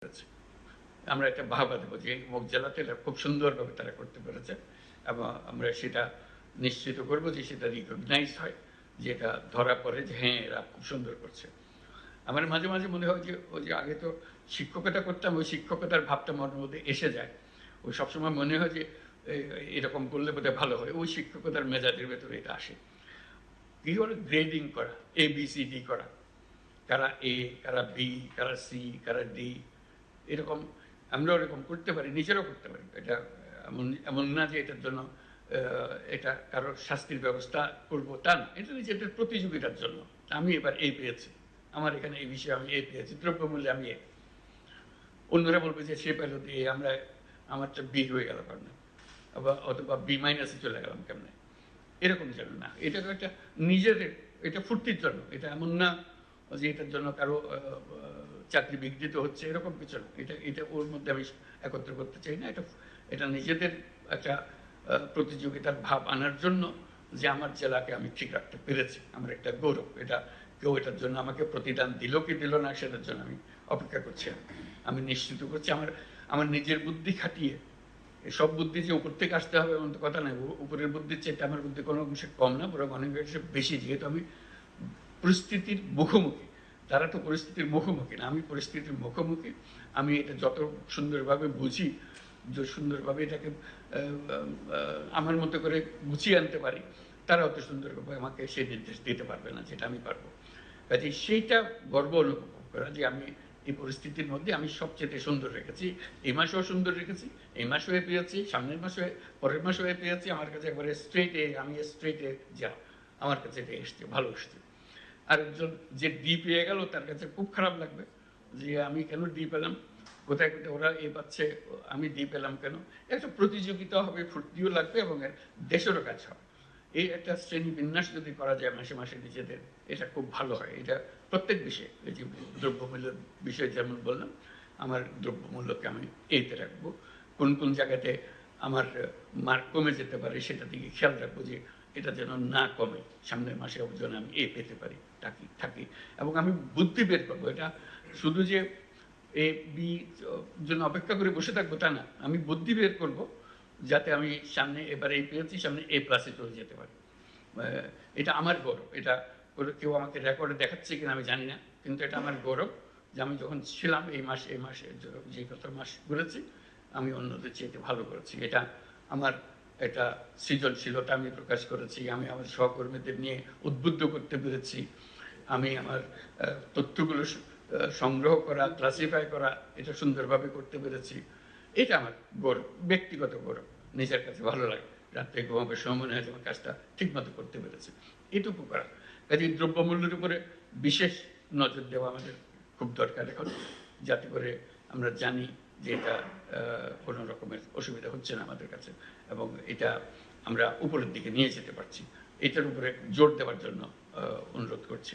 পেরেছে। আমরা একটা বাহবা দেবো যে অমুক জেলাতে এটা খুব সুন্দরভাবে তারা করতে পেরেছে এবং আমরা সেটা নিশ্চিত করব যে সেটা রিকগনাইজ হয়, যে এটা ধরা পড়ে যে হ্যাঁ এরা খুব সুন্দর করছে। আমার মাঝে মাঝে মনে হয় যে ওই যে আগে তো শিক্ষকতা করতাম, ওই শিক্ষকতার ভাবটা মনের মধ্যে এসে যায়। ওই সবসময় মনে হয় যে এরকম করলে বোধহয় ভালো হয়, ওই শিক্ষকতার মেজাজের ভেতরে এটা আসে। কি হলো গ্রেডিং করা, ABCD করা, কারা A, কারা B, কারা C, কারা D, এরকম আমরাও এরকম করতে পারি, নিজেরাও করতে পারি। এটা এমন এমন না যে এটার জন্য এটা কারোর শাস্তির ব্যবস্থা করবো তা না, এটা নিজেদের প্রতিযোগিতার জন্য। আমি এবার A পেয়েছি, আমার এখানে এই বিষয়ে আমি A পেয়েছি, দ্রব্যমূল্যে আমি A। অন্যরা বলবে যে সে পেল দিয়ে আমরা আমারটা B হয়ে গেল কারণ, অথবা B মাইনাসে চলে গেলাম কেমনে, এরকম যেন না। এটা একটা নিজেদের, এটা ফুর্তির জন্য, এটা এমন না যে এটার জন্য কারো চাকরি বিঘ্নিত হচ্ছে, এরকম কিছু না। এটা এটা ওর মধ্যে আমি একত্র করতে চাই না। এটা এটা নিজেদের একটা প্রতিযোগিতার ভাব আনার জন্য, যে আমার জেলাকে আমি ঠিক রাখতে পেরেছি, আমার একটা গৌরব। এটা কেউ এটার জন্য আমাকে প্রতিদান দিল কি দিল না সেটার জন্য আমি অপেক্ষা করছি না। আমি নিশ্চিত করছি আমার আমার নিজের বুদ্ধি খাটিয়ে, সব বুদ্ধি যে উপর থেকে আসতে হবে এমন তো কথা নাই। উপরের বুদ্ধির চেয়ে আমার বুদ্ধি কোনো অংশে কম না, বরং অনেক অংশে বেশি, যেহেতু আমি পরিস্থিতির মুখোমুখি। তারা তো পরিস্থিতির মুখোমুখি না, আমি পরিস্থিতির মুখোমুখি। আমি এটা যত সুন্দরভাবে বুঝি, যে সুন্দরভাবে এটাকে আমার মতো করে গুছিয়ে আনতে পারি, তারা অত সুন্দরভাবে আমাকে সেই নির্দেশ দিতে পারবে না যেটা আমি পারবো। কাজে সেইটা গর্ব অনুভব করা যে আমি এই পরিস্থিতির মধ্যে আমি সবচেয়ে সুন্দর রেখেছি। এই মাসেও সুন্দর রেখেছি, এই মাসেও পেয়েছি, সামনের মাসে, পরের মাসেও পেয়েছি। আমার কাছে একবারে স্ট্রেট এ, আমি স্ট্রেট এ যা, আমার কাছে এটা এসছে, ভালো এসছে। আরেকজন যে ডি পেয়ে গেল তার কাছে খুব খারাপ লাগবে যে আমি কেন ডি পেলাম, কোথায় কোথায় ওরা এ পাচ্ছে, আমি ডি পেলাম কেন। একটা প্রতিযোগিতা হবে, ফুর্তিও লাগবে এবং দেশেরও কাজ হবে। এই একটা শ্রেণী বিন্যাস যদি করা যায় মাসে মাসে নিজেদের, এটা খুব ভালো হয়। এটা প্রত্যেক বিষয়ে, এই যে দ্রব্যমূল্যের বিষয়ে যেমন বললাম, আমার দ্রব্যমূল্যকে আমি এইতে রাখবো। কোন কোন জায়গাতে আমার মার্ক কমে যেতে পারে সেটা দিকে খেয়াল রাখবো, যে এটা যেন না কমে, সামনের মাসে যেন আমি এ পেতে পারি থাকি। এবং আমি বুদ্ধি বের করবো। এটা শুধু যে এ বি জন্য অপেক্ষা করে বসে থাকবো তা না, আমি বুদ্ধি বের করব যাতে আমি সামনে, এবার এই পেয়েছি, সামনে A প্লাসে চলে যেতে পারি। এটা আমার গৌরব। এটা কেউ আমাকে রেকর্ডে দেখাচ্ছে কিনা আমি জানি না, কিন্তু এটা আমার গৌরব যে আমি যখন ছিলাম এই মাসে যে কত মাস ঘুরেছি, আমি অন্যদের চেয়ে ভালো করেছি। এটা আমার একটা সৃজনশীলতা আমি প্রকাশ করেছি, আমি আমার সহকর্মীদের নিয়ে উদ্বুদ্ধ করতে পেরেছি, আমি আমার তথ্যগুলো সংগ্রহ করা, ক্লাসিফাই করা, এটা সুন্দরভাবে করতে পেরেছি। এটা আমার গৌরব, ব্যক্তিগত গৌরব। নিজের কাছে ভালো লাগে, রাত্রে ঘুমাবার সময় মনে হয় আমার কাজটা ঠিকমতো করতে পেরেছি, এটুকু করা। কাজে দ্রব্যমূল্যের উপরে বিশেষ নজর দেওয়া আমাদের খুব দরকার এখন, যাতে করে আমরা জানি যে এটা কোনো রকমের অসুবিধা হচ্ছে না আমাদের কাছে, এবং এটা আমরা উপরের দিকে নিয়ে যেতে পারছি। এটার উপরে জোর দেওয়ার জন্য অনুরোধ করছি।